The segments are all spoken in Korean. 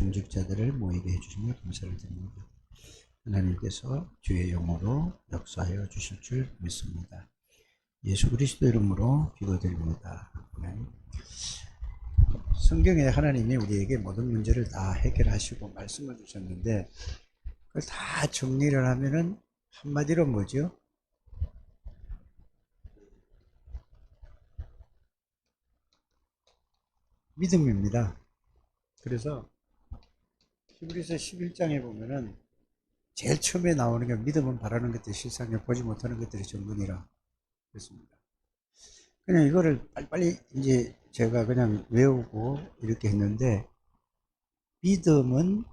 중직자들을 모이게 해주시며 감사를 드립니다. 하나님께서 주의 영으로 역사하여 주실 줄 믿습니다. 예수 그리스도 이름으로 기도드립니다. 아멘. 성경에 하나님이 우리에게 모든 문제를 다 해결하시고 말씀을 주셨는데 그걸 다 정리를 하면은 한마디로 뭐죠? 믿음입니다. 그래서 히브리서 11장에 보면은 제일 처음에 나오는 게 믿음은 바라는 것들이 실상에 보지 못하는 것들이 전부니라 그렇습니다. 그냥 이거를 빨리빨리 이제 제가 그냥 외우고 이렇게 했는데 믿음은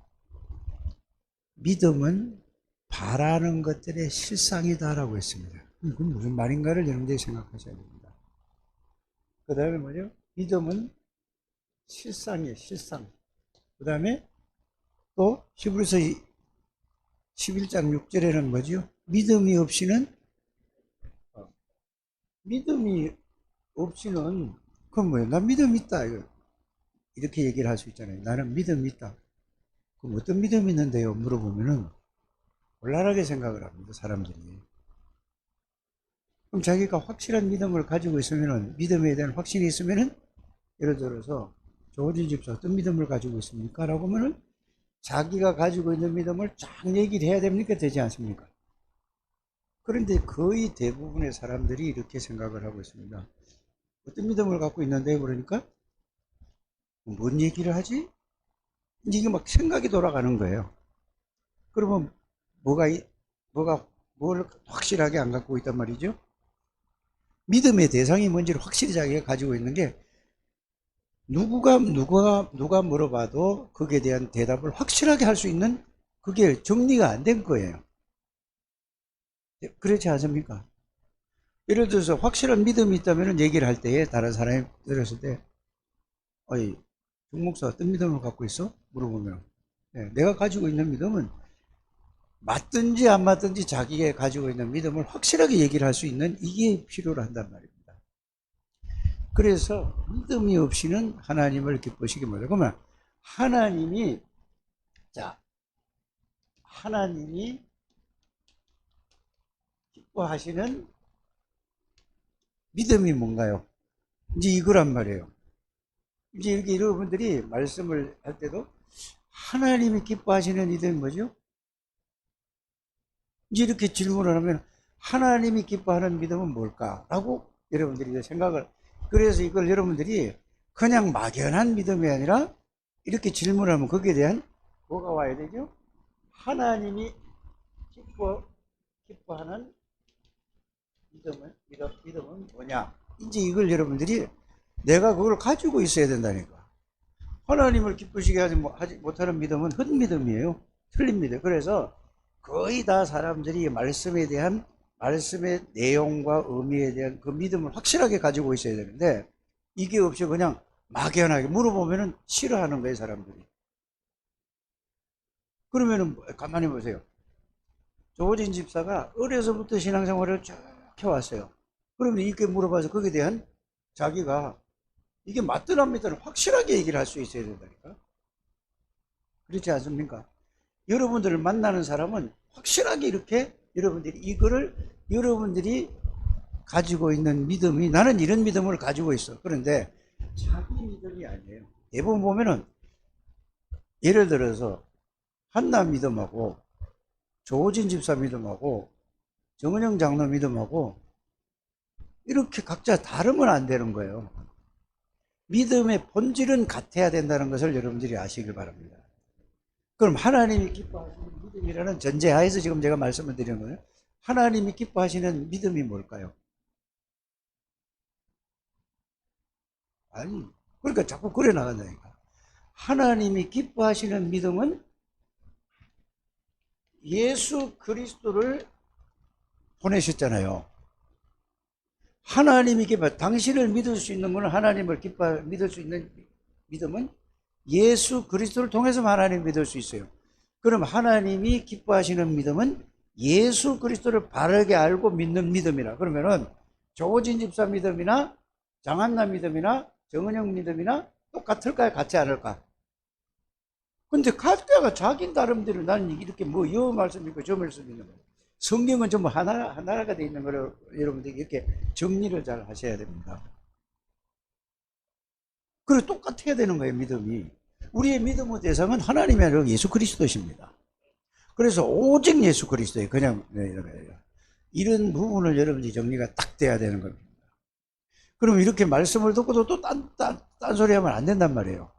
바라는 것들의 실상이다라고 했습니다. 그건 무슨 말인가를 여러분들이 생각하셔야 됩니다. 그 다음에 뭐죠? 믿음은 실상이에요, 실상. 그 다음에 또 히브리서 11장 6절에는 뭐죠? 믿음이 없이는 그건 뭐예요? 나 믿음 있다 이렇게 얘기를 할 수 있잖아요. 나는 믿음 있다. 그럼 어떤 믿음이 있는데요? 물어보면은 곤란하게 생각을 합니다, 사람들이. 그럼 자기가 확실한 믿음을 가지고 있으면은, 믿음에 대한 확신이 있으면은, 예를 들어서 조호진 집사 어떤 믿음을 가지고 있습니까? 라고 하면은 자기가 가지고 있는 믿음을 쫙 얘기를 해야 됩니까? 되지 않습니까? 그런데 거의 대부분의 사람들이 이렇게 생각을 하고 있습니다. 어떤 믿음을 갖고 있는데 그러니까 뭔 얘기를 하지? 이게 막 생각이 돌아가는 거예요. 그러면 뭘 확실하게 안 갖고 있단 말이죠? 믿음의 대상이 뭔지를 확실히 자기가 가지고 있는 게 누가 물어봐도 거기에 대한 대답을 확실하게 할 수 있는 그게 정리가 안 된 거예요. 그렇지 않습니까? 예를 들어서 확실한 믿음이 있다면 얘기를 할 때에 다른 사람이 들었을 때 어이 중목사 어떤 믿음을 갖고 있어? 물어보면 내가 가지고 있는 믿음은 맞든지 안 맞든지 자기가 가지고 있는 믿음을 확실하게 얘기를 할 수 있는 이게 필요로 한단 말입니다. 그래서 믿음이 없이는 하나님을 기쁘시게 못해요. 그러면 하나님이 기뻐하시는 믿음이 뭔가요? 이제 이거란 말이에요. 이제 이렇게 여러분들이 말씀을 할 때도 하나님이 기뻐하시는 믿음이 뭐죠? 이제 이렇게 질문을 하면 하나님이 기뻐하는 믿음은 뭘까? 라고 여러분들이 생각을, 그래서 이걸 여러분들이 그냥 막연한 믿음이 아니라 이렇게 질문하면 거기에 대한 뭐가 와야 되죠? 하나님이 기뻐하는 믿음은 뭐냐? 이제 이걸 여러분들이 내가 그걸 가지고 있어야 된다니까. 하나님을 기쁘시게 하지 못하는 믿음은 헛믿음이에요. 틀립니다. 그래서 거의 다 사람들이 말씀의 내용과 의미에 대한 그 믿음을 확실하게 가지고 있어야 되는데 이게 없이 그냥 막연하게 물어보면은 싫어하는 거예요, 사람들이. 그러면은 가만히 보세요. 조호진 집사가 어려서부터 신앙생활을 쭉 해왔어요. 그러면 이렇게 물어봐서 거기에 대한 자기가 이게 맞든 안 맞든 확실하게 얘기를 할 수 있어야 된다니까. 그렇지 않습니까? 여러분들을 만나는 사람은 확실하게 이렇게 여러분들이 가지고 있는 믿음이 나는 이런 믿음을 가지고 있어. 그런데 자기 믿음이 아니에요. 대부분 보면은 예를 들어서 한나 믿음하고 조호진 집사 믿음하고 정은영 장로 믿음하고 이렇게 각자 다르면 안 되는 거예요. 믿음의 본질은 같아야 된다는 것을 여러분들이 아시길 바랍니다. 그럼 하나님이 기뻐하시는 믿음이라는 전제하에서 지금 제가 말씀을 드리는 거예요. 하나님이 기뻐하시는 믿음이 뭘까요? 아니, 그러니까 자꾸 그래 나간다니까. 하나님이 기뻐하시는 믿음은 예수 그리스도를 보내셨잖아요. 하나님이 당신을 믿을 수 있는 것은 하나님을 믿을 수 있는 믿음은 예수 그리스도를 통해서 하나님을 믿을 수 있어요. 그럼 하나님이 기뻐하시는 믿음은 예수 그리스도를 바르게 알고 믿는 믿음이라. 그러면은 조호진 집사 믿음이나 장한나 믿음이나 정은영 믿음이나 똑같을까요? 같지 않을까? 근데 각자가 자기 나름대로 나는 이렇게 뭐 여 말씀 있고 저 말씀 있는 거예요. 성경은 전부 하나가 돼 있는 거를 여러분들이 이렇게 정리를 잘 하셔야 됩니다. 그리고 똑같아야 되는 거예요, 믿음이. 우리의 믿음의 대상은 하나님이 아니라 예수 그리스도십니다. 그래서 오직 예수 그리스도에 그냥 이런 부분을 여러분들이 정리가 딱 돼야 되는 겁니다. 그럼 이렇게 말씀을 듣고도 또 딴소리 하면 안 된단 말이에요.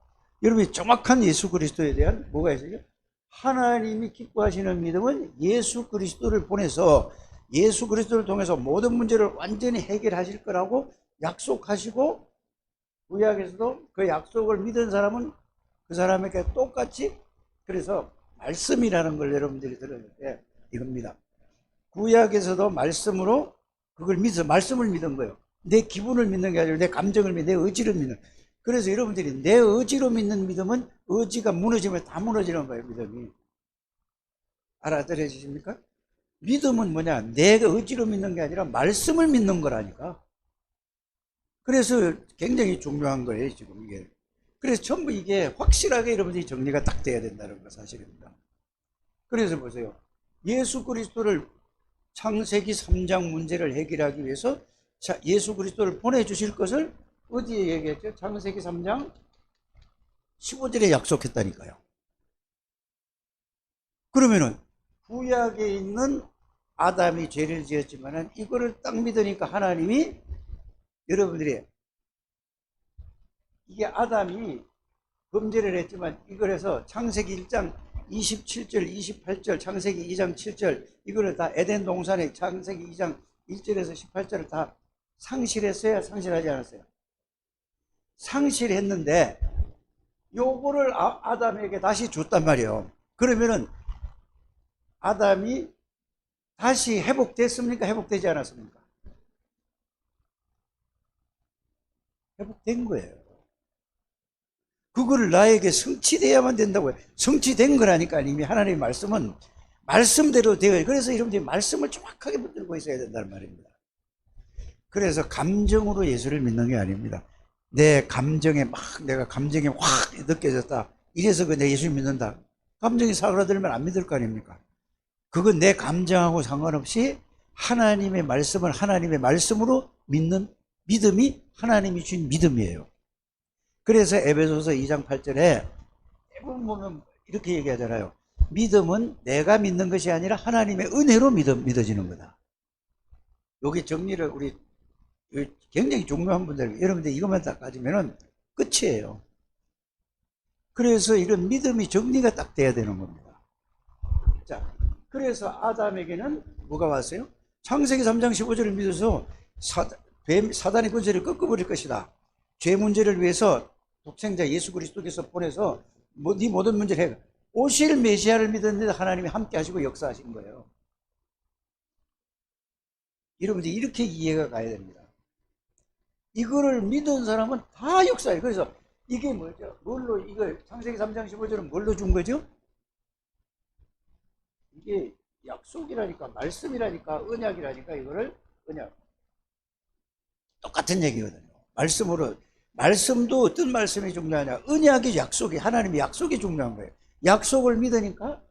여러분이 정확한 예수 그리스도에 대한 뭐가 있어요? 하나님이 기뻐하시는 믿음은 예수 그리스도를 보내서 예수 그리스도를 통해서 모든 문제를 완전히 해결하실 거라고 약속하시고, 구약에서도 그 약속을 믿은 사람은 그 사람에게 똑같이, 그래서 말씀이라는 걸 여러분들이 들을 때 이겁니다. 구약에서도 말씀으로 그걸 말씀을 믿은 거예요. 내 기분을 믿는 게 아니라 내 감정을 믿는, 내 의지를 믿는. 그래서 여러분들이 내 의지로 믿는 믿음은 의지가 무너지면 다 무너지는 거예요, 믿음이. 알아들으십니까? 믿음은 뭐냐? 내가 의지로 믿는 게 아니라 말씀을 믿는 거라니까. 그래서 굉장히 중요한 거예요, 지금 이게. 그래서 전부 이게 확실하게 여러분들이 정리가 딱 돼야 된다는 거 사실입니다. 그래서 보세요. 예수 그리스도를 창세기 3장 문제를 해결하기 위해서 예수 그리스도를 보내주실 것을 어디에 얘기했죠? 창세기 3장 15절에 약속했다니까요. 그러면은 구약에 있는 아담이 죄를 지었지만은 이거를 딱 믿으니까 하나님이, 여러분들이 이게 아담이 범죄를 했지만 이걸 해서 창세기 1장 27절, 28절, 창세기 2장 7절, 이거를 다 에덴 동산의 창세기 2장 1절에서 18절을 다 상실했어요? 상실하지 않았어요? 상실했는데 요거를 아담에게 다시 줬단 말이에요. 그러면은 아담이 다시 회복됐습니까? 회복되지 않았습니까? 회복된 거예요. 그거를 나에게 성취돼야만 된다고요. 성취된 거라니까. 이미 하나님의 말씀은 말씀대로 되어요. 그래서 여러분들이 말씀을 정확하게 붙들고 있어야 된다는 말입니다. 그래서 감정으로 예수를 믿는 게 아닙니다. 내 감정에 내가 감정이 확 느껴졌다, 이래서 내 예수 믿는다. 감정이 사그라들면 안 믿을 거 아닙니까? 그건 내 감정하고 상관없이 하나님의 말씀을 하나님의 말씀으로 믿는 믿음이 하나님이 주신 믿음이에요. 그래서 에베소서 2장 8절에 대부분 보면 이렇게 얘기하잖아요. 믿음은 내가 믿는 것이 아니라 하나님의 은혜로 믿어지는 거다. 여기 정리를 우리 굉장히 중요한 분들, 여러분들 이것만 딱 가지면은 끝이에요. 그래서 이런 믿음이 정리가 딱 돼야 되는 겁니다. 자, 그래서 아담에게는 뭐가 왔어요? 창세기 3장 15절을 믿어서 사단의 권세를 꺾어버릴 것이다. 죄 문제를 위해서 독생자 예수 그리스도께서 보내서 네 모든 문제를 해. 오실 메시아를 믿었는데 하나님이 함께 하시고 역사하신 거예요. 여러분들 이렇게 이해가 가야 됩니다. 이거를 믿은 사람은 다 역사예요. 그래서 이게 뭐죠? 뭘로, 이걸 창세기 3장 15절은 뭘로 준 거죠? 이게 약속이라니까, 말씀이라니까, 언약이라니까. 이거를 언약, 똑같은 얘기거든요. 말씀으로, 말씀도 어떤 말씀이 중요하냐? 언약이, 약속이, 하나님의 약속이 중요한 거예요. 약속을 믿으니까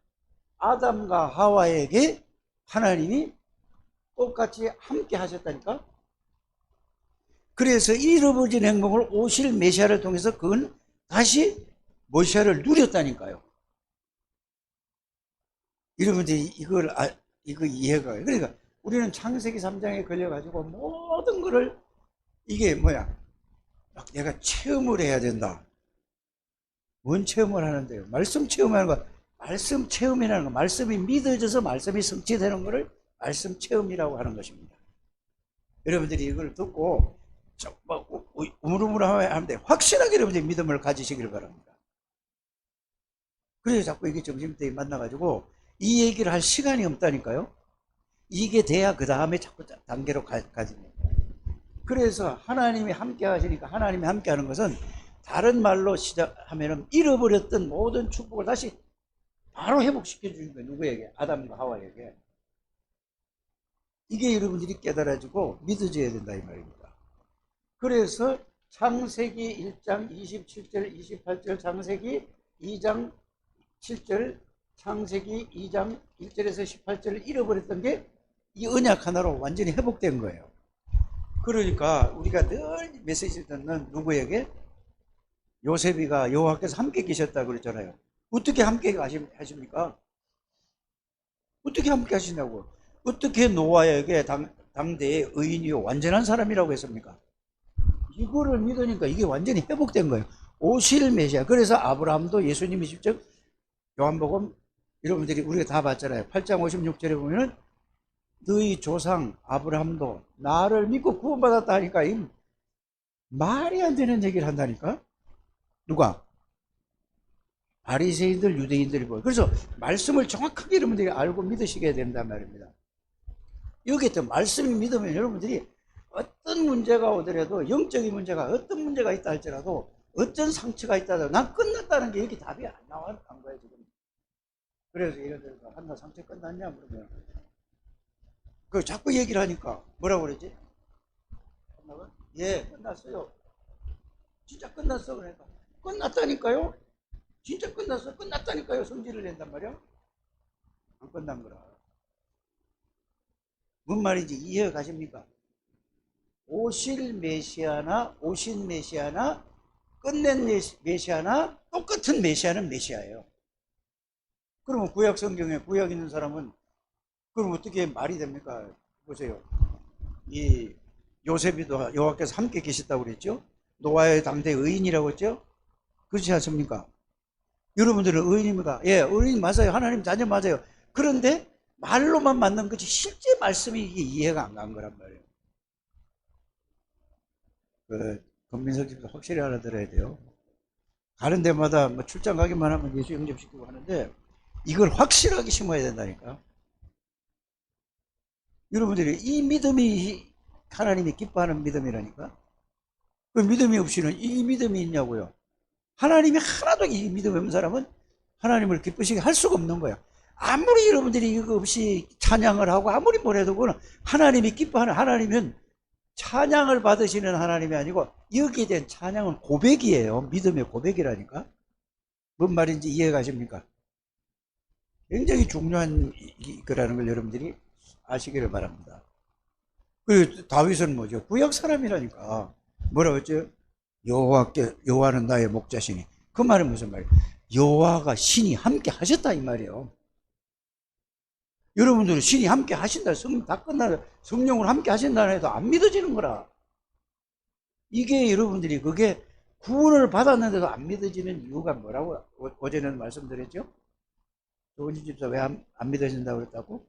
아담과 하와에게 하나님이 똑같이 함께 하셨다니까. 그래서 잃어버린 행복을 오실 메시아를 통해서 그건 다시 메시아를 누렸다니까요. 여러분들이 이거 이해가 가요. 그러니까 우리는 창세기 3장에 걸려가지고 모든 거를, 이게 뭐야? 내가 체험을 해야 된다. 뭔 체험을 하는데요? 말씀 체험하는 거, 말씀 체험이라는 거, 말씀이 믿어져서 말씀이 성취되는 거를 말씀 체험이라고 하는 것입니다. 여러분들이 이걸 듣고 우물우물하면 하는데 확실하게 여러분들이 믿음을 가지시길 바랍니다. 그래서 자꾸 이게 점심때 만나가지고 이 얘기를 할 시간이 없다니까요. 이게 돼야 그 다음에 자꾸 단계로 가집니다. 그래서 하나님이 함께 하시니까, 하나님이 함께 하는 것은 다른 말로 시작하면 잃어버렸던 모든 축복을 다시 바로 회복시켜 주는 거예요. 누구에게? 아담과 하와에게. 이게 여러분들이 깨달아지고 믿어져야 된다 이 말입니다. 그래서 창세기 1장 27절 28절, 창세기 2장 7절 창세기 2장 1절에서 18절을 잃어버렸던 게 이 언약 하나로 완전히 회복된 거예요. 그러니까 우리가 늘 메시지를 듣는 누구에게? 요셉이가 여호와께서 함께 계셨다고 그랬잖아요. 어떻게 함께 하십니까? 어떻게 함께 하시냐고. 어떻게 노아에게 당대의 의인이요 완전한 사람이라고 했습니까? 이거를 믿으니까 이게 완전히 회복된 거예요. 오실 메시아. 그래서 아브라함도 예수님이 직접 요한복음 여러분들이 우리가 다 봤잖아요. 8장 56절에 보면은 너희 조상 아브라함도 나를 믿고 구원받았다 하니까 이 말이 안 되는 얘기를 한다니까. 누가? 바리새인들, 유대인들이 보여. 그래서 말씀을 정확하게 여러분들이 알고 믿으시게 된단 말입니다. 여기에 또 말씀이 믿으면 여러분들이 어떤 문제가 오더라도, 영적인 문제가 어떤 문제가 있다 할지라도, 어떤 상처가 있다 하더라도 난 끝났다는 게 여기 답이 안 나와요. 지금. 그래서 예를 들어서 한나 상처 끝났냐 물으면 그 자꾸 얘기를 하니까 뭐라고 그러지? 한나가 예 끝났어요. 진짜 끝났어. 그러니까 끝났다니까요. 진짜 끝났어. 끝났다니까요. 성질을 낸단 말이야. 안 끝난 거라. 뭔 말인지 이해가 가십니까? 오신 메시아나 끝낸 메시아나 똑같은 메시아는 메시아예요. 그러면 구약 성경에 구약 있는 사람은 그럼 어떻게 말이 됩니까? 보세요. 이 요셉이도 여호와께서 함께 계셨다고 그랬죠? 노아의 당대 의인이라고 했죠? 그렇지 않습니까? 여러분들은 의인입니까? 예, 의인 맞아요. 하나님 자녀 맞아요. 그런데 말로만 맞는 거지 실제 말씀이 이게 이해가 안 간 거란 말이에요. 권민석 집도 확실히 알아들어야 돼요. 가는 데마다 뭐 출장 가기만 하면 예수 영접시키고 하는데 이걸 확실하게 심어야 된다니까. 여러분들이 이 믿음이 하나님이 기뻐하는 믿음이라니까. 그 믿음이 없이는 이 믿음이 있냐고요. 하나님이 하나도 이 믿음이 없는 사람은 하나님을 기쁘시게 할 수가 없는 거야. 아무리 여러분들이 이거 없이 찬양을 하고 아무리 뭐래도 그거는 하나님이 기뻐하는 하나님은 찬양을 받으시는 하나님이 아니고 여기에 대한 찬양은 고백이에요. 믿음의 고백이라니까. 뭔 말인지 이해가 가십니까? 굉장히 중요한 거라는 걸 여러분들이 아시기를 바랍니다. 그 다윗은 뭐죠? 구약 사람이라니까. 뭐라고 했죠? 여호와는 나의 목자시니. 그 말은 무슨 말이에요? 여호와가 신이 함께 하셨다 이 말이에요. 여러분들은 신이 함께 하신다. 성령 다 끝나서 성령으로 함께 하신다는 해도 안 믿어지는 거라. 이게 여러분들이 그게 구원을 받았는데도 안 믿어지는 이유가 뭐라고 어제는 말씀드렸죠? 조은지 집사 왜 안 믿어진다고 그랬다고?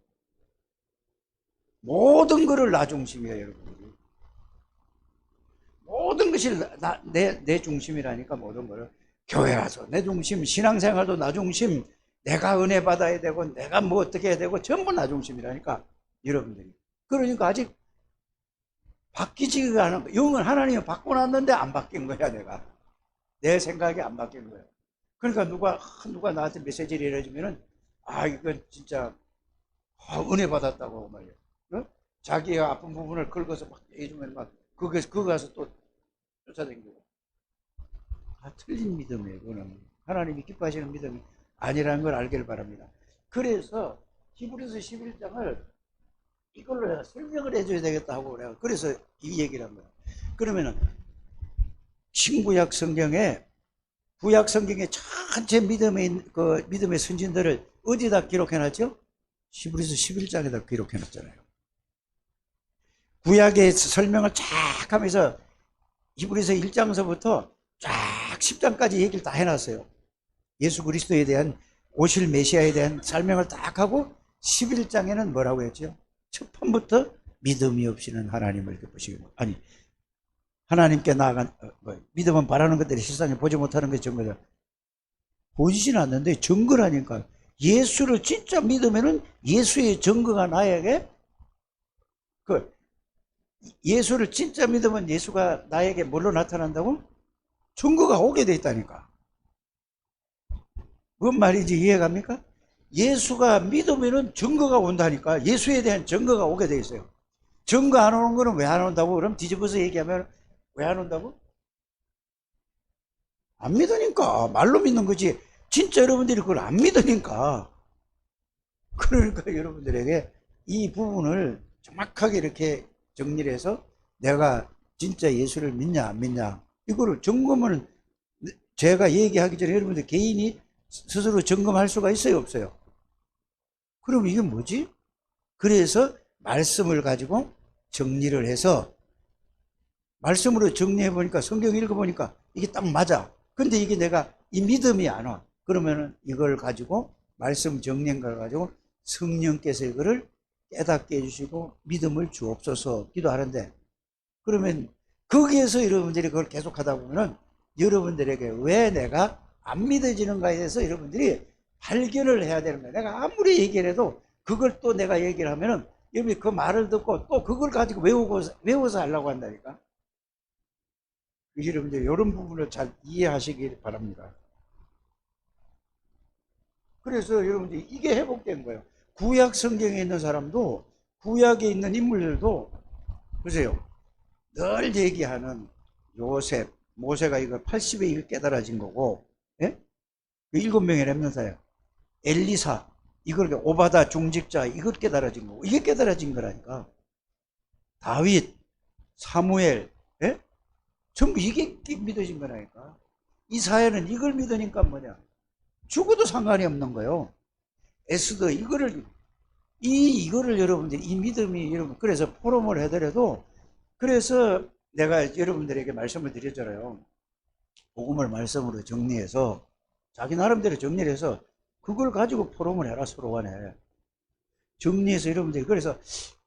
모든 것을 나 중심이에요, 여러분들이. 모든 것이 내 중심이라니까 모든 거를. 교회 와서 내 중심, 신앙생활도 나 중심, 내가 은혜 받아야 되고, 내가 뭐 어떻게 해야 되고, 전부 나 중심이라니까, 여러분들이. 그러니까 아직 바뀌지가 않은 거야. 영은 하나님이 바꿔놨는데 안 바뀐 거야, 내가. 내 생각이 안 바뀐 거야. 그러니까 누가 나한테 메시지를 해주면은, 이건 진짜, 은혜 받았다고 말이야. 어? 자기가 아픈 부분을 긁어서 막 해주면 막, 그거 가서 또 쫓아다니고. 다 틀린 믿음이에요, 그거는. 하나님이 기뻐하시는 믿음이 아니라는 걸 알기를 바랍니다. 그래서 히브리서 11장을 이걸로 내가 설명을 해줘야 되겠다 하고 내가 그래서 이 얘기를 한 거야. 그러면은 신구약 성경에 구약 성경의 전체 믿음의 선진들을 어디다 기록해놨죠? 히브리서 11장에다 기록해놨잖아요. 구약의 설명을 쫙 하면서 히브리서 1장서부터 쫙 10장까지 얘기를 다 해놨어요. 예수 그리스도에 대한 오실 메시아에 대한 설명을 딱 하고 11장에는 뭐라고 했죠? 첫 판부터 믿음이 없이는 하나님을 기쁘시고 아니 하나님께 나아간 믿음은 바라는 것들이 세상에 보지 못하는 게 증거다. 보이지는 않는데 증거라니까. 예수를 진짜 믿으면은 예수의 증거가 나에게 예수를 진짜 믿으면 예수가 나에게 뭘로 나타난다고? 증거가 오게 돼 있다니까. 뭔 말인지 이해갑니까? 예수가 믿으면은 증거가 온다니까. 예수에 대한 증거가 오게 돼 있어요. 증거 안 오는 거는 왜 안 온다고? 그럼 뒤집어서 얘기하면 왜 안 온다고? 안 믿으니까. 말로 믿는 거지. 진짜 여러분들이 그걸 안 믿으니까. 그러니까 여러분들에게 이 부분을 정확하게 이렇게 정리를 해서 내가 진짜 예수를 믿냐 안 믿냐 이거를 점검을 제가 얘기하기 전에 여러분들 개인이 스스로 점검할 수가 있어요 없어요? 그럼 이게 뭐지? 그래서 말씀을 가지고 정리를 해서 말씀으로 정리해 보니까 성경 읽어 보니까 이게 딱 맞아. 근데 이게 내가 이 믿음이 안 와. 그러면은 이걸 가지고 말씀 정리한 걸 가지고 성령께서 이거를 깨닫게 해주시고 믿음을 주옵소서 기도하는데, 그러면 거기에서 여러분들이 그걸 계속 하다 보면은 여러분들에게 왜 내가 안 믿어지는가에 대해서 여러분들이 발견을 해야 되는 거예요. 내가 아무리 얘기를 해도 그걸 또 내가 얘기를 하면은 여러분이 그 말을 듣고 또 그걸 가지고 외워서 하려고 한다니까. 여러분들 이런 부분을 잘 이해하시길 바랍니다. 그래서 여러분들이 이게 회복된 거예요. 구약 성경에 있는 사람도, 구약에 있는 인물들도 보세요. 늘 얘기하는 요셉, 모세가 이걸 80에 이걸 깨달아진 거고, 예? 그 7명의 렘넌트예요. 엘리사, 이걸 오바다 중직자 이걸 깨달아진 거고, 이게 깨달아진 거라니까. 다윗, 사무엘, 예? 전부 이게 믿어진 거라니까. 이사야는 이걸 믿으니까 뭐냐? 죽어도 상관이 없는 거예요. 에스더 이거를 여러분들이 이 믿음이 여러분 그래서 포럼을 해더라도 그래서 내가 여러분들에게 말씀을 드렸잖아요. 복음을 말씀으로 정리해서 자기 나름대로 정리를 해서 그걸 가지고 포럼을 해라 서로 간에 정리해서 여러분들이 그래서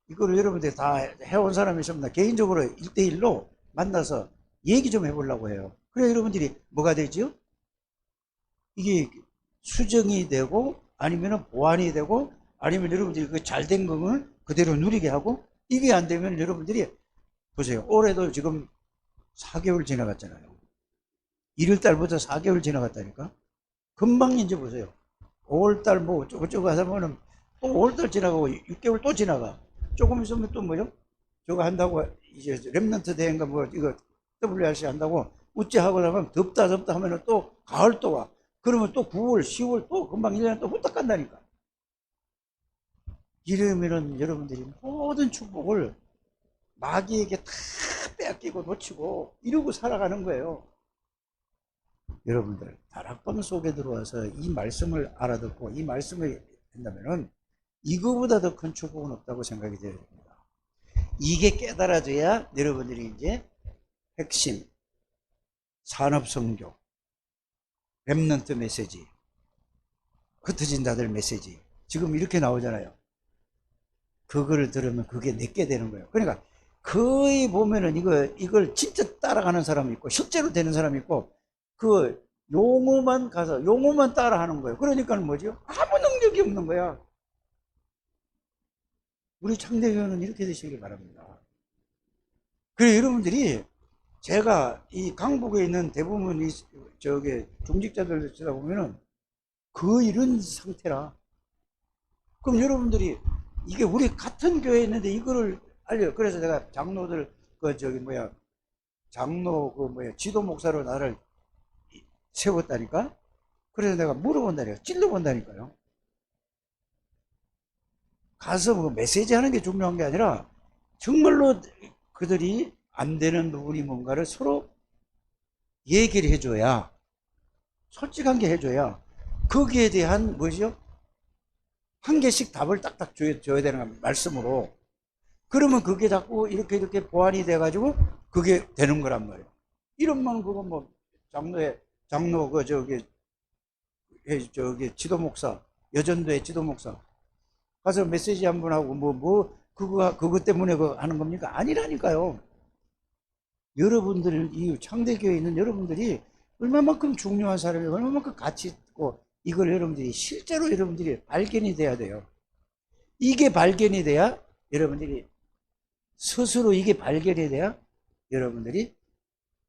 이거를 여러분들이 다 해온 사람이 있으면 개인적으로 1대1로 만나서 얘기 좀 해보려고 해요. 그래 여러분들이 뭐가 되죠? 이게 수정이 되고 아니면 보완이 되고 아니면 여러분들이 그 잘된 거는 그대로 누리게 하고 이게 안 되면 여러분들이 보세요. 올해도 지금 4개월 지나갔잖아요. 1월달부터 4개월 지나갔다니까. 금방 이제 보세요. 5월달 뭐 어쩌고 하다 보면 또 5월달 지나가고 6개월 또 지나가. 조금 있으면 또 뭐죠? 저거 한다고 이제 랩런트 대회인가 뭐 이거 WRC 한다고 우째하고 나면 덥다 하면 또 가을 또 와. 그러면 또 9월, 10월 또 금방 1년 또 후딱 간다니까. 이러면은 여러분들이 모든 축복을 마귀에게 다 빼앗기고 놓치고 이러고 살아가는 거예요. 여러분들 다락방 속에 들어와서 이 말씀을 알아듣고 이 말씀을 한다면은 이거보다 더 큰 축복은 없다고 생각이 돼야 됩니다. 이게 깨달아져야 여러분들이 이제 핵심, 산업선교, 렘넌트 메시지, 흩어진 자들 메시지 지금 이렇게 나오잖아요. 그거를 들으면 그게 내게 되는 거예요. 그러니까 거의 보면은 이걸 진짜 따라가는 사람이 있고 실제로 되는 사람이 있고 그 용어만 가서 용어만 따라하는 거예요. 그러니까 뭐죠? 아무 능력이 없는 거야. 우리 창대교회는 이렇게 되시길 바랍니다. 그래 여러분들이 제가 이 강북에 있는 대부분 저기 중직자들 치다 보면은 거의 이런 상태라. 그럼 여러분들이 이게 우리 같은 교회에 있는데 이거를 알려요. 그래서 내가 장로들 장로 지도 목사로 나를 세웠다니까. 그래서 내가 물어본다니까, 찔러본다니까요. 가서 뭐 메시지 하는 게 중요한 게 아니라 정말로 그들이 안 되는 부분이 뭔가를 서로 얘기를 해줘야, 솔직한 게 해줘야 거기에 대한 뭐죠? 한 개씩 답을 딱딱 줘야 되는 말씀으로. 그러면 그게 자꾸 이렇게 보완이 돼가지고 그게 되는 거란 말이에요. 이런만 그건 뭐 장로 저기 지도 목사, 여전도의 지도 목사 가서 메시지 한 번 하고 그거 때문에 하는 겁니까? 아니라니까요. 여러분들 이 창대교회에 있는 여러분들이 얼마만큼 중요한 사람이 얼마만큼 가치 있고 이걸 여러분들이 실제로 여러분들이 발견이 돼야 돼요. 이게 발견이 돼야 여러분들이 스스로 이게 발견이 돼야 여러분들이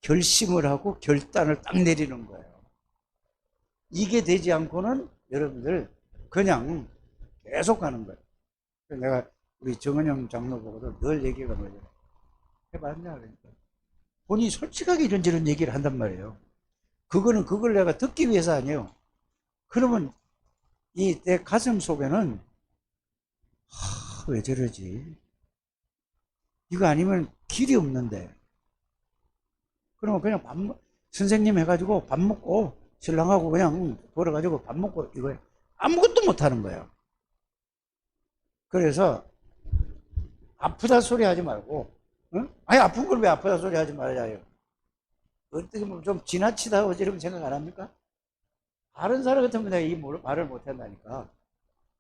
결심을 하고 결단을 딱 내리는 거예요. 이게 되지 않고는 여러분들 그냥 계속 가는 거예요. 내가 우리 정은영 장로 보고도 늘 얘기가 뭐죠? 해봤냐 그러니까 본인이 솔직하게 이런저런 얘기를 한단 말이에요. 그걸 내가 듣기 위해서 아니에요. 그러면 이 내 가슴 속에는 왜 저러지? 이거 아니면 길이 없는데. 그러면 그냥 선생님 해가지고 밥 먹고 신랑하고 그냥 돌아가지고 밥 먹고 이거 아무것도 못 하는 거예요. 그래서 아프다 소리 하지 말고, 응? 아니 아픈 걸 왜 아프다 소리 하지 말아요? 어떻게 보면 좀 지나치다고 이렇게 생각 안 합니까? 다른 사람 같으면 내가 이 말을 못 한다니까.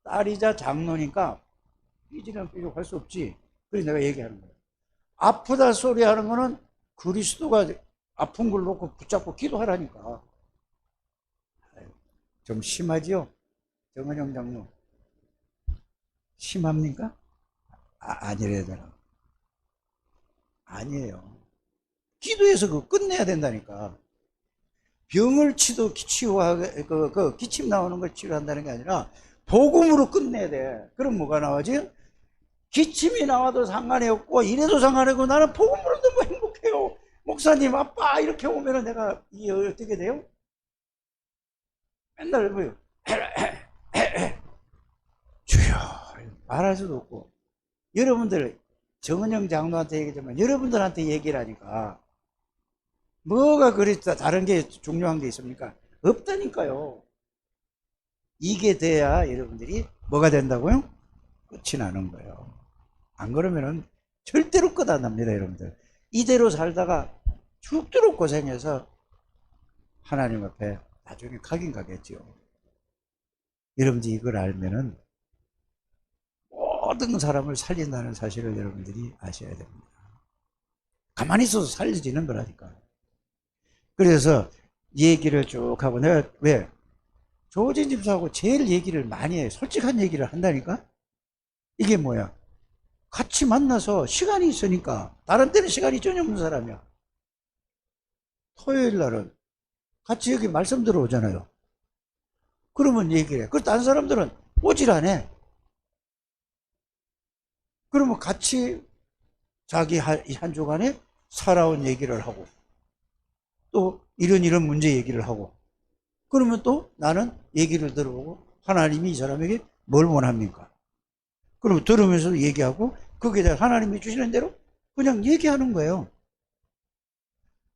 딸이자 장노니까 삐지는 삐지고 할 수 없지. 그래서 내가 얘기하는 거야. 아프다 소리 하는 거는 그리스도가 아픈 걸 놓고 붙잡고 기도하라니까. 좀 심하지요? 정은영 장로. 심합니까? 아니래야 되나? 아니에요. 기도해서 그거 끝내야 된다니까. 병을 치유하고, 기침 나오는 걸 치료한다는 게 아니라, 복음으로 끝내야 돼. 그럼 뭐가 나오지? 기침이 나와도 상관이 없고, 이래도 상관이 없고, 나는 복음으로 너무 행복해요. 목사님, 아빠, 이렇게 오면은 내가, 이게 어떻게 돼요? 맨날 뭐요? 주여. 말할 수도 없고. 여러분들, 정은영 장로한테 얘기하지만, 여러분들한테 얘기를 하니까, 뭐가 그랬다, 다른 게 중요한 게 있습니까? 없다니까요. 이게 돼야 여러분들이 뭐가 된다고요? 끝이 나는 거예요. 안 그러면은 절대로 끝 안 납니다, 여러분들. 이대로 살다가 죽도록 고생해서 하나님 앞에 나중에 가긴 가겠지요. 여러분들이 이걸 알면은 모든 사람을 살린다는 사실을 여러분들이 아셔야 됩니다. 가만히 있어도 살려지는 거라니까. 그래서 얘기를 쭉 하고, 내가 왜? 조진 집사하고 제일 얘기를 많이 해요. 솔직한 얘기를 한다니까? 이게 뭐야? 같이 만나서 시간이 있으니까. 다른 때는 시간이 전혀 없는 사람이야. 토요일 날은 같이 여기 말씀 들어오잖아요. 그러면 얘기를 해. 그리고 다른 사람들은 오질 않아. 그러면 같이 자기 한 주간에 살아온 얘기를 하고, 또 이런 문제 얘기를 하고, 그러면 또 나는 얘기를 들어보고 하나님이 이 사람에게 뭘 원합니까? 그럼 들으면서 얘기하고 거기에 대해 하나님이 주시는 대로 그냥 얘기하는 거예요.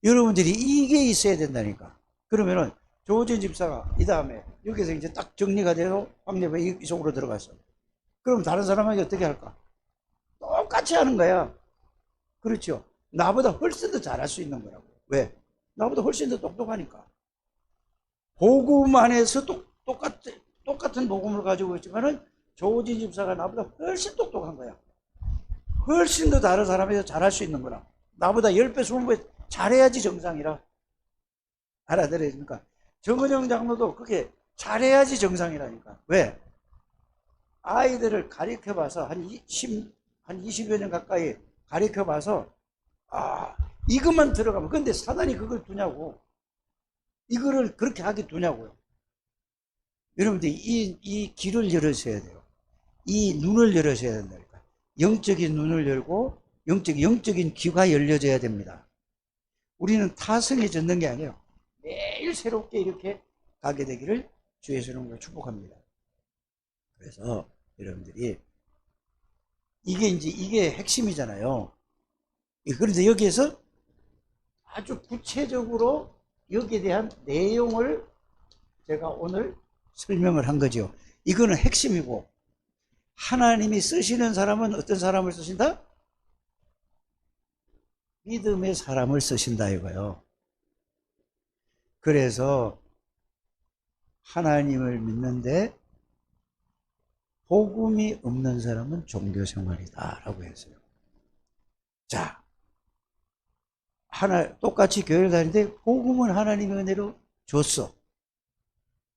여러분들이 이게 있어야 된다니까. 그러면은 조진 집사가 이 다음에 여기서 이제 딱 정리가 돼서 황예배 이쪽으로 들어갔어. 그럼 다른 사람에게 어떻게 할까? 똑같이 하는 거야. 그렇죠? 나보다 훨씬 더 잘할 수 있는 거라고. 왜? 나보다 훨씬 더 똑똑하니까. 복음 안에서 똑같은 복음을 가지고 있지만은 조지 집사가 나보다 훨씬 똑똑한 거야. 훨씬 더 다른 사람에서 잘할 수 있는 거라. 나보다 10배, 20배 잘해야지 정상이라. 알아들으십니까? 정은영 장로도 그게 잘해야지 정상이라니까. 왜? 아이들을 가르쳐봐서 한 20여 년 가까이 가르쳐봐서, 이것만 들어가면, 근데 사단이 그걸 두냐고. 이거를 그렇게 하게 두냐고요. 여러분들 이 길을 열으셔야 돼요. 이 눈을 열으셔야 된다니까. 영적인 눈을 열고 영적인 귀가 열려져야 됩니다. 우리는 타성해졌는 게 아니에요. 매일 새롭게 이렇게 가게 되기를 주 예수 이름으로 축복합니다. 그래서 여러분들이 이게 핵심이잖아요. 그런데 여기에서 아주 구체적으로 여기에 대한 내용을 제가 오늘 설명을 한 거죠. 이거는 핵심이고, 하나님이 쓰시는 사람은 어떤 사람을 쓰신다? 믿음의 사람을 쓰신다 이거예요. 그래서 하나님을 믿는데 복음이 없는 사람은 종교생활이다 라고 했어요. 자, 똑같이 교회를 다니는데 복음은 하나님의 은혜로 줬어.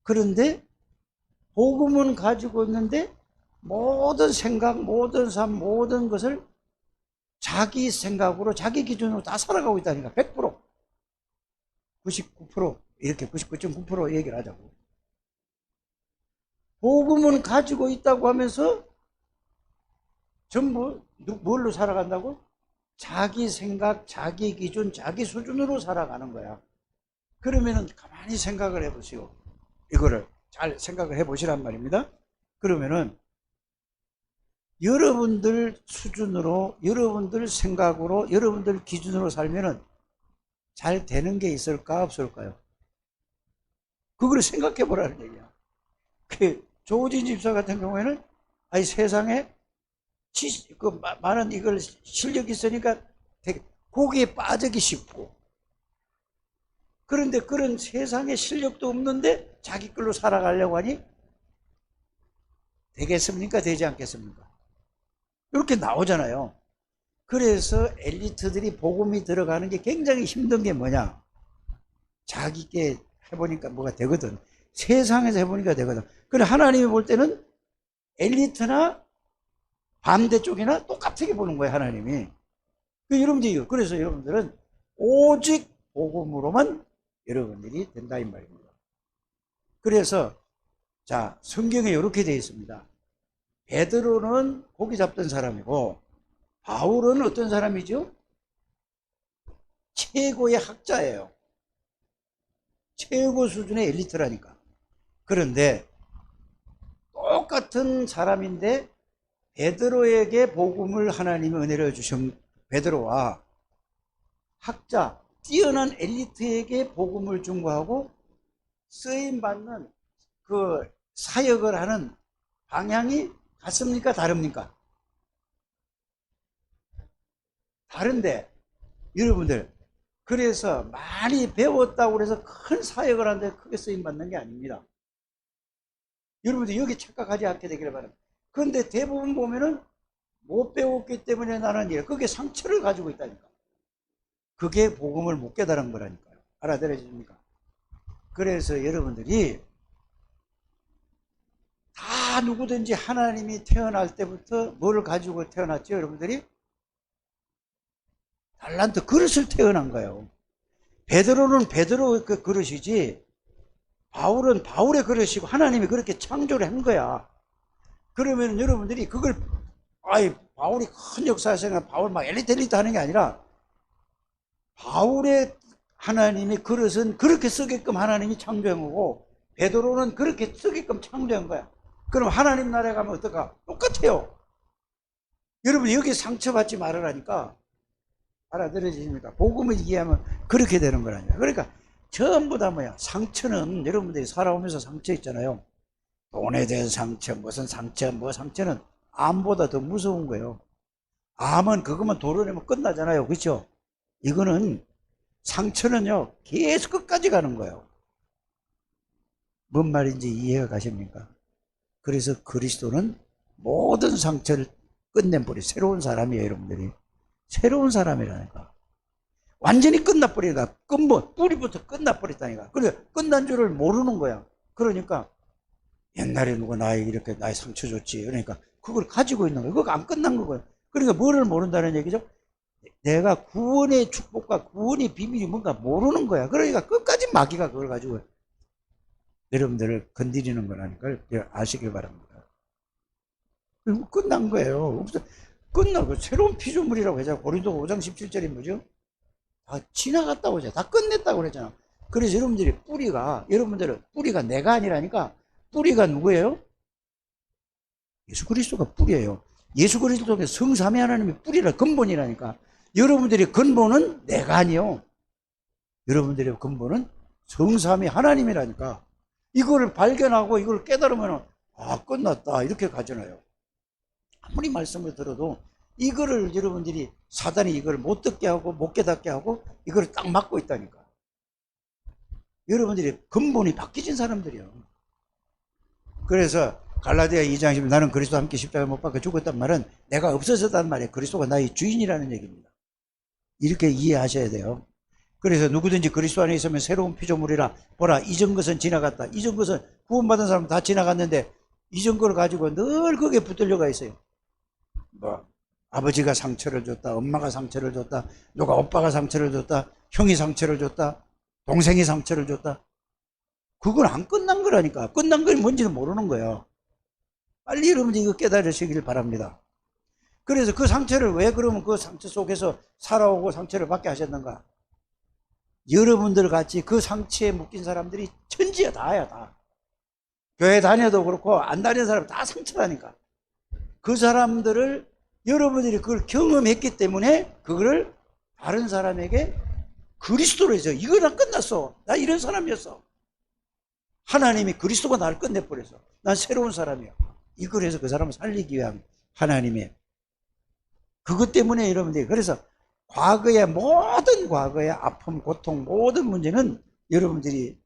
그런데 복음은 가지고 있는데 모든 생각, 모든 삶, 모든 것을 자기 생각으로, 자기 기준으로 다 살아가고 있다니까. 100%, 99%, 이렇게 99.9% 얘기를 하자고. 복음은 가지고 있다고 하면서 전부 뭘로 살아간다고? 자기 생각, 자기 기준, 자기 수준으로 살아가는 거야. 그러면은 가만히 생각을 해보시오. 이거를 잘 생각을 해 보시란 말입니다. 그러면은 여러분들 수준으로, 여러분들 생각으로, 여러분들 기준으로 살면은 잘 되는 게 있을까 없을까요? 그걸 생각해 보라는 얘기야. 그 조진 집사 같은 경우에는 아니 세상에 많은 이걸 실력이 있으니까 되게 거기에 빠지기 쉽고, 그런데 그런 세상에 실력도 없는데 자기 걸로 살아가려고 하니 되겠습니까? 되지 않겠습니까? 이렇게 나오잖아요. 그래서 엘리트들이 복음이 들어가는 게 굉장히 힘든 게 뭐냐? 자기께 해보니까 뭐가 되거든. 세상에서 해보니까 되거든. 그래 하나님이 볼 때는 엘리트나 반대쪽이나 똑같게 보는 거예요, 하나님이. 여러분들이, 그래서 여러분들은 오직 복음으로만 여러분들이 된다 이 말입니다. 그래서 자, 성경에 이렇게 되어 있습니다. 베드로는 고기 잡던 사람이고 바울은 어떤 사람이죠? 최고의 학자예요. 최고 수준의 엘리트라니까. 그런데 똑같은 사람인데 베드로에게 복음을 하나님이 은혜를 주신 베드로와 학자, 뛰어난 엘리트에게 복음을 준 거하고 쓰임받는 그 사역을 하는 방향이 같습니까? 다릅니까? 다른데 여러분들, 그래서 많이 배웠다고 해서 큰 사역을 하는데 크게 쓰임받는 게 아닙니다. 여러분들 여기 착각하지 않게 되기를 바랍니다. 그런데 대부분 보면은 못 배웠기 때문에 나는 그게 상처를 가지고 있다니까. 그게 복음을 못 깨달은 거라니까요. 알아들으십니까? 그래서 여러분들이 다 누구든지 하나님이 태어날 때부터 뭘 가지고 태어났죠? 여러분들이 달란트 그릇을 태어난 거예요. 베드로는 베드로 그 그릇이지 바울은 바울의 그릇이고 하나님이 그렇게 창조를 한 거야. 그러면 여러분들이 그걸 바울이 큰 역사에서 바울 막 엘리트 하는 게 아니라 바울의 하나님의 그릇은 그렇게 쓰게끔 하나님이 창조한 거고 베드로는 그렇게 쓰게끔 창조한 거야. 그럼 하나님 나라에 가면 어떨까? 똑같아요. 여러분 여기 상처받지 말으라니까. 알아들으십니까? 복음을 이해하면 그렇게 되는 거라니까. 그러니까 전부 다 뭐야? 상처는 여러분들이 살아오면서 상처 있잖아요. 돈에 대한 상처, 무슨 상처, 뭐 상처는 암보다 더 무서운 거예요. 암은 그것만 도려내면 끝나잖아요. 그렇죠? 이거는 상처는요 계속 끝까지 가는 거예요. 뭔 말인지 이해가 가십니까? 그래서 그리스도는 모든 상처를 끝내버리 새로운 사람이에요. 여러분들이 새로운 사람이라니까. 완전히 끝나버리니까 근본 뿌리부터 끝나버렸다니까. 그래 끝난 줄을 모르는 거야. 그러니까 옛날에 누가 나에게 이렇게 나의 상처 줬지. 그러니까 그걸 가지고 있는 거야. 그거 안 끝난 거고요. 그러니까 뭐를 모른다는 얘기죠? 내가 구원의 축복과 구원의 비밀이 뭔가 모르는 거야. 그러니까 끝까지 마귀가 그걸 가지고 여러분들을 건드리는 거라니까 아시길 바랍니다. 끝난 거예요. 끝나고 새로운 피조물이라고 하잖아. 고린도 5장 17절이 뭐죠? 다 지나갔다고 하잖아. 다 끝냈다고 그랬잖아. 그래서 여러분들이 여러분들은 뿌리가 내가 아니라니까. 뿌리가 누구예요? 예수 그리스도가 뿌리예요. 예수 그리스도가 성삼위 하나님의 뿌리라 근본이라니까. 여러분들의 근본은 내가 아니요. 여러분들의 근본은 성삼위 하나님이라니까. 이거를 발견하고 이걸 깨달으면 끝났다 이렇게 가잖아요. 아무리 말씀을 들어도 이거를 여러분들이 사단이 이걸 못 듣게 하고 못 깨닫게 하고 이걸 딱 막고 있다니까. 여러분들이 근본이 바뀌진 사람들이요. 그래서 갈라디아 2장 10 나는 그리스도와 함께 십자가에 못 박혀 죽었단 말은 내가 없어졌단 말이에요. 그리스도가 나의 주인이라는 얘기입니다. 이렇게 이해하셔야 돼요. 그래서 누구든지 그리스도 안에 있으면 새로운 피조물이라. 보라 이전 것은 지나갔다. 이전 것은 구원받은 사람 다 지나갔는데 이전 걸 가지고 늘 거기에 붙들려가 있어요. 뭐 아버지가 상처를 줬다, 엄마가 상처를 줬다, 누가 오빠가 상처를 줬다, 형이 상처를 줬다, 동생이 상처를 줬다. 그건 안 끝난 거라니까. 끝난 건 뭔지는 모르는 거예요. 빨리 여러분들 이거 깨달으시길 바랍니다. 그래서 그 상처를 왜 그러면 그 상처 속에서 살아오고 상처를 받게 하셨는가? 여러분들 같이 그 상처에 묶인 사람들이 천지야 다야 다. 교회 다녀도 그렇고 안 다니는 사람 다 상처라니까. 그 사람들을 여러분들이 그걸 경험했기 때문에 그거를 다른 사람에게 그리스도로 해서 이거 나 끝났어. 나 이런 사람이었어. 하나님이 그리스도가 나를 끝내버려서 난 새로운 사람이야. 이걸 해서 그 사람을 살리기 위한 하나님의 그것 때문에 여러분들이 그래서 모든 과거의 아픔, 고통, 모든 문제는 여러분들이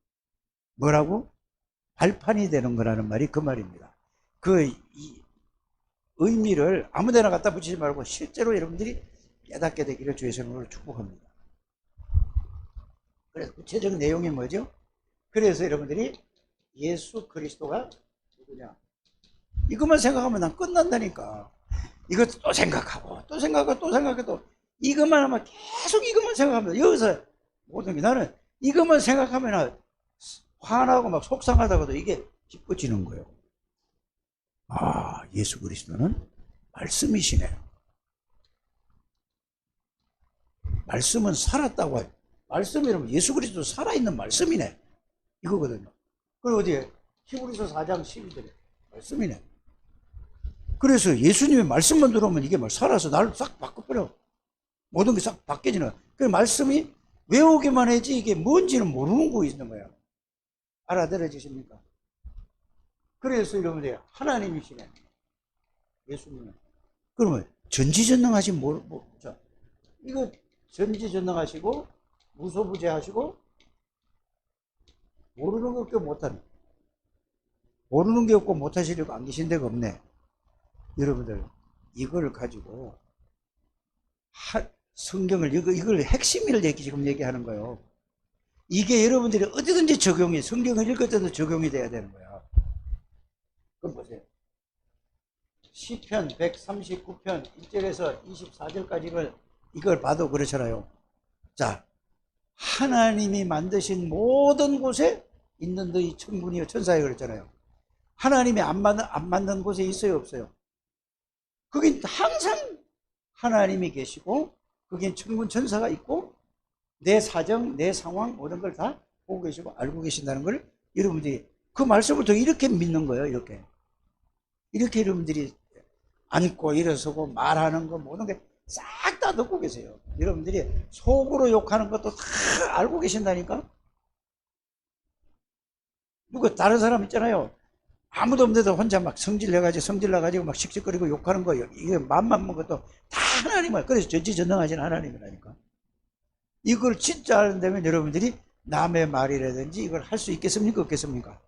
뭐라고? 발판이 되는 거라는 말이 그 말입니다. 그 의미를 아무데나 갖다 붙이지 말고 실제로 여러분들이 깨닫게 되기를 주의 이름으로 축복합니다. 그래서 구체적인 내용이 뭐죠? 그래서 여러분들이 예수 그리스도가 누구냐? 이것만 생각하면 난 끝난다니까. 이것 또 생각하고 또 생각하고 또 생각해도 이것만 하면 계속 이것만 생각하면 여기서 모든 게 나는 이것만 생각하면 화나고 막 속상하다고도 이게 기뻐지는 거예요. 아, 예수 그리스도는 말씀이시네. 말씀은 살았다고 해요. 말씀이라면 예수 그리스도 살아있는 말씀이네. 이거거든요. 그리고 어디에? 히브리서 4장 12절에 말씀이네. 그래서 예수님의 말씀만 들어오면 이게 막 살아서 나를 싹 바꿔버려. 모든 게 싹 바뀌어지는. 그 말씀이 외우기만 하지 이게 뭔지는 모르는 거 있는 거야. 알아들어지십니까? 그래서 여러분들 하나님이시네. 예수님은. 그러면 전지전능하신 자, 이거 전지전능하시고 무소부재하시고 모르는 게 없고 못하는. 모르는 게 없고 못하시려고 안 계신 데가 없네. 여러분들 이걸 가지고 성경을 이걸 핵심을 지금 얘기하는 거예요. 이게 여러분들이 어디든지 적용이 성경을 읽을 때도 적용이 돼야 되는 거야. 그럼 보세요. 시편 139편 1절에서 24절까지 이걸 봐도 그렇잖아요. 자, 하나님이 만드신 모든 곳에 있는 너희 천군이여 천사여 그랬잖아요. 하나님이 안 만든 곳에 있어요 없어요? 거긴 항상 하나님이 계시고 거긴 천군 천사가 있고 내 사정, 내 상황 모든 걸 다 보고 계시고 알고 계신다는 걸 여러분들이 그 말씀을 더 이렇게 믿는 거예요. 이렇게 여러분들이 앉고 일어서고 말하는 거 모든 게 싹 다 듣고 계세요. 여러분들이 속으로 욕하는 것도 다 알고 계신다니까. 누가 다른 사람 있잖아요. 아무도 없는데도 혼자 막 성질 나가지고 막 씩씩거리고 욕하는 거, 이게 맘만 먹은 것도 다 하나님을, 그래서 전지전능하신 하나님이라니까. 이걸 진짜 아는다면 여러분들이 남의 말이라든지 이걸 할 수 있겠습니까? 없겠습니까?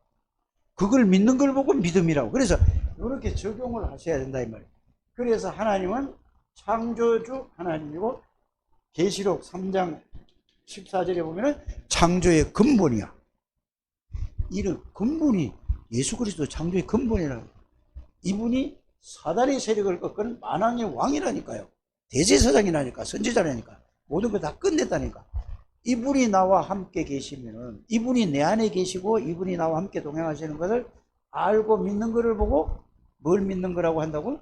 그걸 믿는 걸 보고 믿음이라고. 그래서 이렇게 적용을 하셔야 된다, 이 말이에요. 그래서 하나님은 창조주 하나님이고, 계시록 3장 14절에 보면은 창조의 근본이야. 이런 근본이 예수 그리스도 창조의 근본이라고. 이분이 사단의 세력을 꺾은 만왕의 왕이라니까요. 대제사장이라니까, 선지자라니까. 모든 걸 다 끝냈다니까. 이분이 나와 함께 계시면은, 이분이 내 안에 계시고 이분이 나와 함께 동행하시는 것을 알고 믿는 것을 보고 뭘 믿는 거라고 한다고?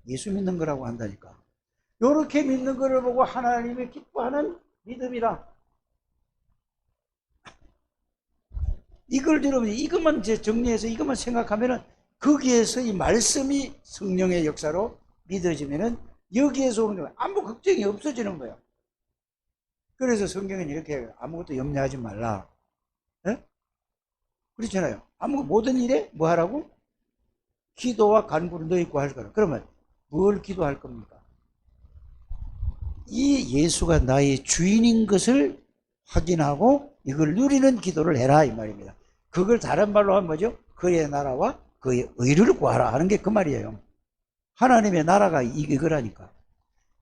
예수 믿는 거라고 한다니까. 이렇게 믿는 것을 보고 하나님이 기뻐하는 믿음이라. 이걸 여러분 이것만 정리해서 이것만 생각하면은 거기에서 이 말씀이 성령의 역사로 믿어지면은 여기에서 오는 거야. 아무 걱정이 없어지는 거야. 그래서 성경은 이렇게 아무것도 염려하지 말라. 네? 그렇잖아요. 모든 일에 뭐 하라고? 기도와 간구를 너희 구할 거라. 그러면 뭘 기도할 겁니까? 이 예수가 나의 주인인 것을 확인하고 이걸 누리는 기도를 해라 이 말입니다. 그걸 다른 말로 하면 뭐죠? 그의 나라와 그의 의를 구하라 하는 게 그 말이에요. 하나님의 나라가 이거라니까.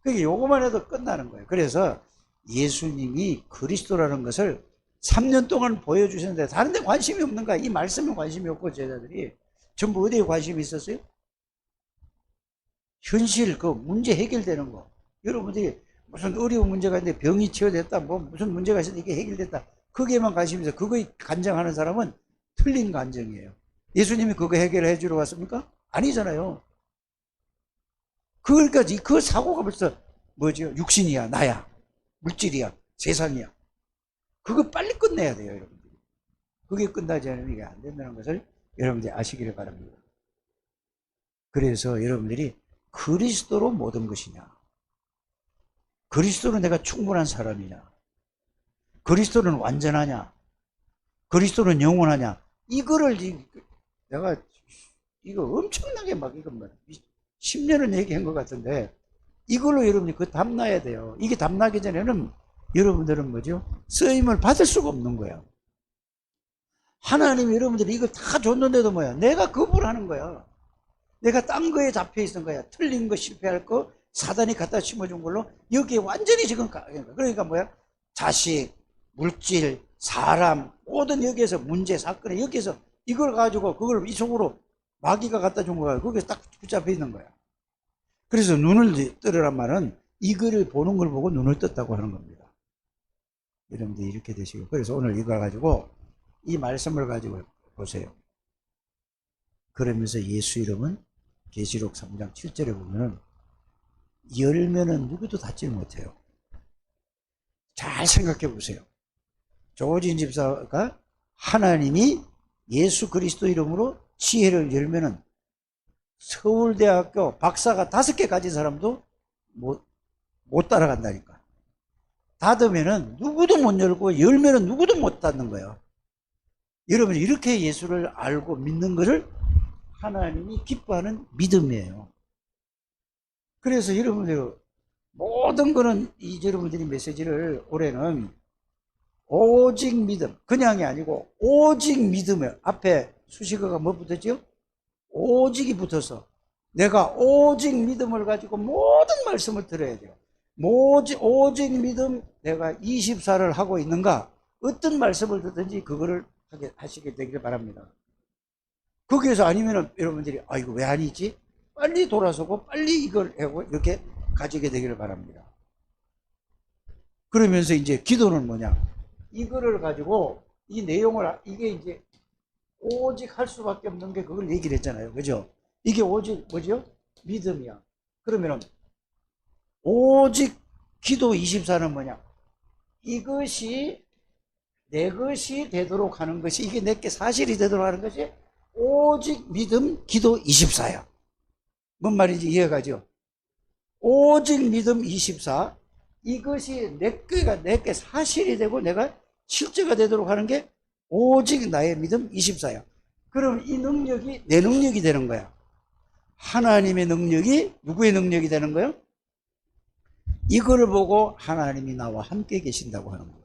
그게 요거만 해도 끝나는 거예요. 그래서 예수님이 그리스도라는 것을 3년 동안 보여주셨는데 다른 데 관심이 없는 거야. 이 말씀에 관심이 없고 제자들이 전부 어디에 관심이 있었어요? 현실 그 문제 해결되는 거. 여러분들이 무슨 어려운 문제가 있는데 병이 치유됐다, 뭐 무슨 문제가 있는데 이게 해결됐다, 거기에만 관심이 있어. 그거에 간증하는 사람은 틀린 간증이에요. 예수님이 그거 해결해 주러 왔습니까? 아니잖아요. 그걸까지 그 사고가 벌써 뭐죠? 육신이야, 나야, 물질이야, 세상이야. 그거 빨리 끝내야 돼요, 여러분들. 그게 끝나지 않으면 이게 안 된다는 것을 여러분들이 아시기를 바랍니다. 그래서 여러분들이 그리스도로 모든 것이냐, 그리스도로 내가 충분한 사람이냐, 그리스도는 완전하냐, 그리스도는 영원하냐, 이거를 내가 이거 엄청나게 막 이거 10년은 얘기한 것 같은데 이걸로 여러분이 그 답나야 돼요. 이게 답나기 전에는 여러분들은 뭐죠? 쓰임을 받을 수가 없는 거예요. 하나님이 여러분들이 이걸 다 줬는데도 뭐야? 내가 거부하는 거야. 내가 딴 거에 잡혀 있는 거야. 틀린 거, 실패할 거, 사단이 갖다 심어준 걸로 여기에 완전히 지금 그러니까 뭐야? 자식, 물질, 사람, 모든 여기에서 문제, 사건에 여기에서 이걸 가지고 그걸 이 속으로 마귀가 갖다 준 거야. 거기에 딱 붙잡혀 있는 거야. 그래서 눈을 뜨르란 말은 이거를 보는 걸 보고 눈을 떴다고 하는 겁니다. 여러분들 이렇게 되시고, 그래서 오늘 이거 가지고 이 말씀을 가지고 보세요. 그러면서 예수 이름은 계시록 3장 7절에 보면은 열면은 누구도 닫지 못해요. 잘 생각해 보세요. 조진 집사가 하나님이 예수 그리스도 이름으로 지혜를 열면은 서울대학교 박사가 5개 가진 사람도 못 따라간다니까. 닫으면은 누구도 못 열고 열면은 누구도 못 닫는 거예요. 여러분 이렇게 예수를 알고 믿는 것을 하나님이 기뻐하는 믿음이에요. 그래서 여러분들 모든 거는 여러분들이 메시지를 올해는 오직 믿음, 그냥이 아니고 오직 믿음에 앞에 수식어가 뭐 붙었죠? 오직이 붙어서 내가 오직 믿음을 가지고 모든 말씀을 들어야 돼요. 오직 믿음, 내가 24를 하고 있는가? 어떤 말씀을 듣든지 그거를 하시게 되기를 바랍니다. 거기에서 아니면은 여러분들이 이거 왜 아니지? 빨리 돌아서고 빨리 이걸 하고 이렇게 가지게 되기를 바랍니다. 그러면서 이제 기도는 뭐냐? 이거를 가지고 이 내용을 이게 이제 오직 할 수밖에 없는 게 그걸 얘기를 했잖아요. 그죠? 이게 오직 뭐죠? 믿음이야. 그러면은 오직 기도 24는 뭐냐? 이것이 내 것이 되도록 하는 것이 이게 내게 사실이 되도록 하는 것이 오직 믿음 기도 24야. 뭔 말인지 이해가죠? 오직 믿음 24 이것이 내게 사실이 되고 내가 실제가 되도록 하는 게 오직 나의 믿음 24야. 그럼 이 능력이 내 능력이 되는 거야. 하나님의 능력이 누구의 능력이 되는 거예요? 이걸 보고 하나님이 나와 함께 계신다고 하는 거예요.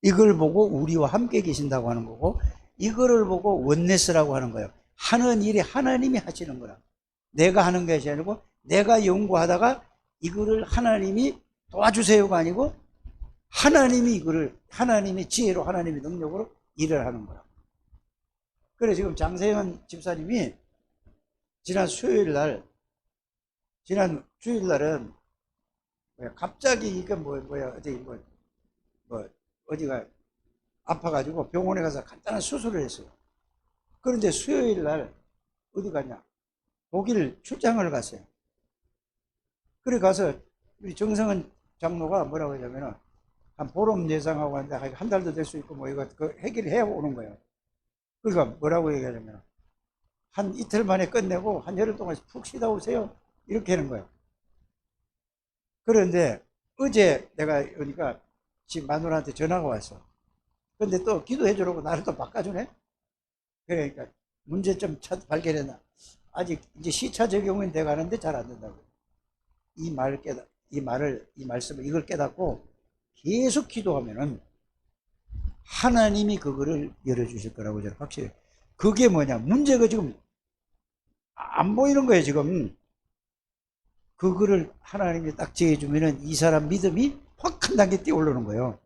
이걸 보고 우리와 함께 계신다고 하는 거고 이거를 보고 원네스라고 하는 거예요. 하는 일이 하나님이 하시는 거야. 내가 하는 것이 아니고 내가 연구하다가 이거를 하나님이 도와주세요가 아니고 하나님이 이거를 하나님의 지혜로 하나님의 능력으로 일을 하는 거야. 그래 지금 장세현 집사님이 지난 주일날은 갑자기 이게 어디가 아파가지고 병원에 가서 간단한 수술을 했어요. 그런데 수요일날 어디 가냐? 독일 출장을 갔어요. 그래 가서 우리 정성은 장로가 뭐라고 하냐면은 한 보름 예상하고 하는데 한 달도 될 수 있고 뭐 이거 그 해결해 오는 거예요. 그러니까 뭐라고 얘기하냐면 한 이틀 만에 끝내고 한 열흘 동안 푹 쉬다 오세요. 이렇게 하는 거예요. 그런데 어제 내가 그러니까 집 마누라한테 전화가 왔어. 근데 또 기도해 주라고 나를 또 바꿔주네. 그러니까 문제점 발견했나. 아직 이제 시차 적용은 돼 가는데 잘 안 된다고. 이 말씀을 이걸 깨닫고 계속 기도하면은 하나님이 그거를 열어주실 거라고 저는 확실해요. 그게 뭐냐? 문제가 지금 안 보이는 거예요, 지금. 그거를 하나님이 딱 지어주면은 이 사람 믿음이 확 한 단계 뛰어오르는 거예요.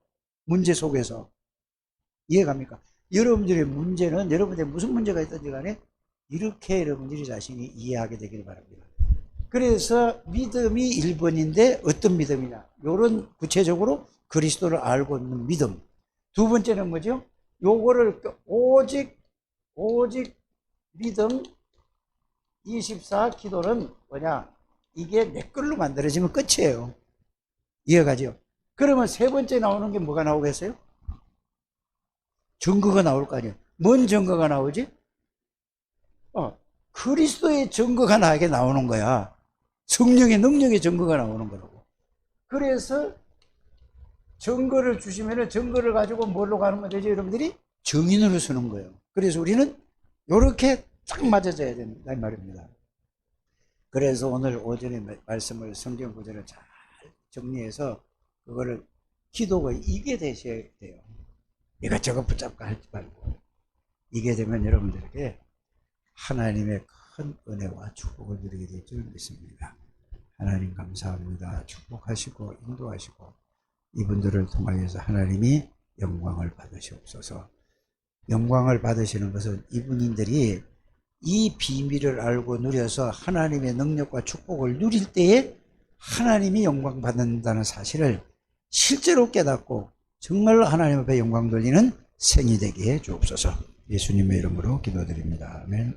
문제 속에서. 이해갑니까? 여러분들의 문제는 여러분들의 무슨 문제가 있든지 간에 이렇게 여러분들이 자신이 이해하게 되기를 바랍니다. 그래서 믿음이 1번인데 어떤 믿음이냐? 요런 구체적으로 그리스도를 알고 있는 믿음. 두 번째는 뭐죠? 요거를 오직 믿음 24 기도는 뭐냐? 이게 내 걸로 만들어지면 끝이에요. 이해가죠? 그러면 세 번째 나오는 게 뭐가 나오겠어요? 증거가 나올 거 아니에요. 뭔 증거가 나오지? 그리스도의 증거가 나에게 나오는 거야. 성령의 능력의 증거가 나오는 거라고. 그래서 증거를 주시면은 증거를 가지고 뭘로 가는 거 되죠, 여러분들이? 증인으로 서는 거예요. 그래서 우리는 이렇게 딱 맞아져야 된다 이 말입니다. 그래서 오늘 오전에 말씀을 성경 구절을 잘 정리해서 그거를 기도가 이게 되셔야 돼요. 이것저것 붙잡고 하지 말고 이게 되면 여러분들에게 하나님의 큰 은혜와 축복을 누리게 될 줄 믿습니다. 하나님 감사합니다. 축복하시고 인도하시고 이분들을 통하여서 하나님이 영광을 받으시옵소서. 영광을 받으시는 것은 이분들이 이 비밀을 알고 누려서 하나님의 능력과 축복을 누릴 때에 하나님이 영광 받는다는 사실을 실제로 깨닫고 정말로 하나님 앞에 영광 돌리는 생이 되게 해 주옵소서. 예수님의 이름으로 기도드립니다. 아멘.